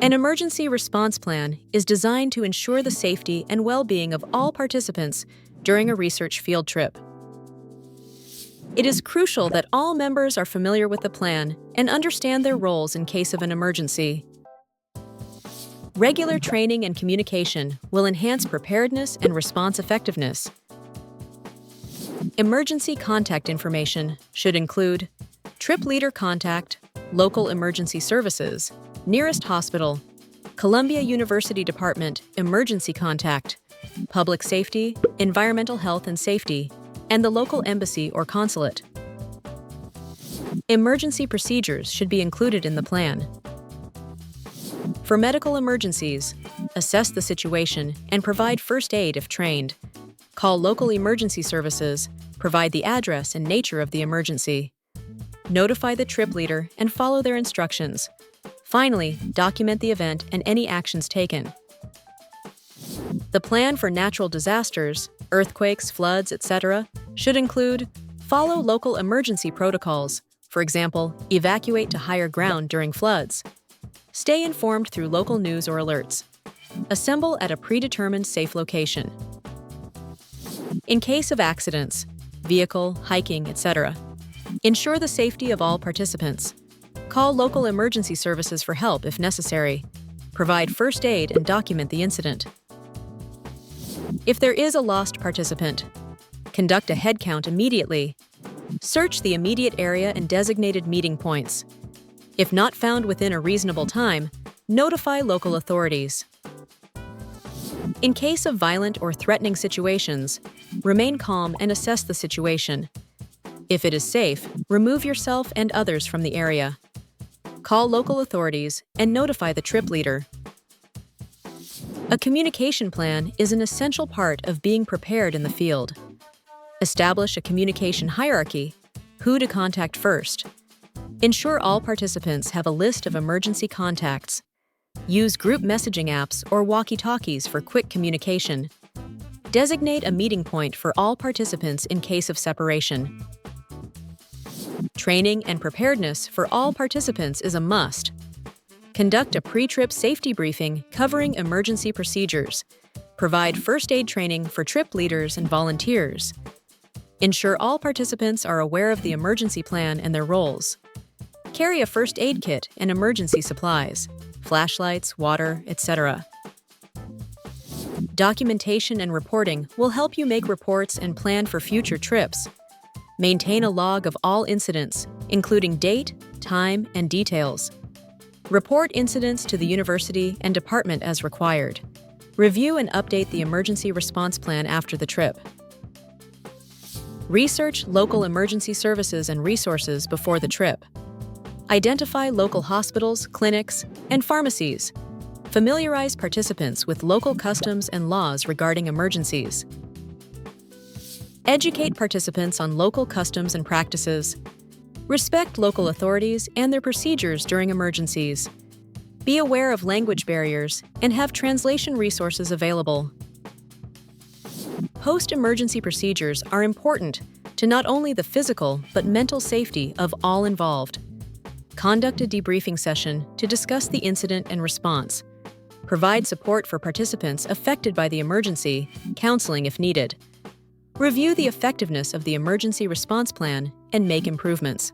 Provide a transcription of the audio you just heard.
An emergency response plan is designed to ensure the safety and well-being of all participants during a research field trip. It is crucial that all members are familiar with the plan and understand their roles in case of an emergency. Regular training and communication will enhance preparedness and response effectiveness. Emergency contact information should include trip leader contact, local emergency services, nearest hospital, Columbia University Department emergency contact, public safety, environmental health and safety, and the local embassy or consulate. Emergency procedures should be included in the plan. For medical emergencies, assess the situation and provide first aid if trained. Call local emergency services, provide the address and nature of the emergency. Notify the trip leader and follow their instructions. Finally, document the event and any actions taken. The plan for natural disasters, earthquakes, floods, etc., should include follow local emergency protocols, for example, evacuate to higher ground during floods. Stay informed through local news or alerts. Assemble at a predetermined safe location. In case of accidents, vehicle, hiking, etc., ensure the safety of all participants. Call local emergency services for help if necessary. Provide first aid and document the incident. If there is a lost participant, conduct a head count immediately. Search the immediate area and designated meeting points. If not found within a reasonable time, notify local authorities. In case of violent or threatening situations, remain calm and assess the situation. If it is safe, remove yourself and others from the area. Call local authorities and notify the trip leader. A communication plan is an essential part of being prepared in the field. Establish a communication hierarchy, who to contact first. Ensure all participants have a list of emergency contacts. Use group messaging apps or walkie-talkies for quick communication. Designate a meeting point for all participants in case of separation. Training and preparedness for all participants is a must. Conduct a pre-trip safety briefing covering emergency procedures. Provide first aid training for trip leaders and volunteers. Ensure all participants are aware of the emergency plan and their roles. Carry a first aid kit and emergency supplies, flashlights, water, etc. Documentation and reporting will help you make reports and plan for future trips. Maintain a log of all incidents, including date, time, and details. Report incidents to the university and department as required. Review and update the emergency response plan after the trip. Research local emergency services and resources before the trip. Identify local hospitals, clinics, and pharmacies. Familiarize participants with local customs and laws regarding emergencies. Educate participants on local customs and practices. Respect local authorities and their procedures during emergencies. Be aware of language barriers and have translation resources available. Post-emergency procedures are important to not only the physical but mental safety of all involved. Conduct a debriefing session to discuss the incident and response. Provide support for participants affected by the emergency, counseling if needed. Review the effectiveness of the emergency response plan and make improvements.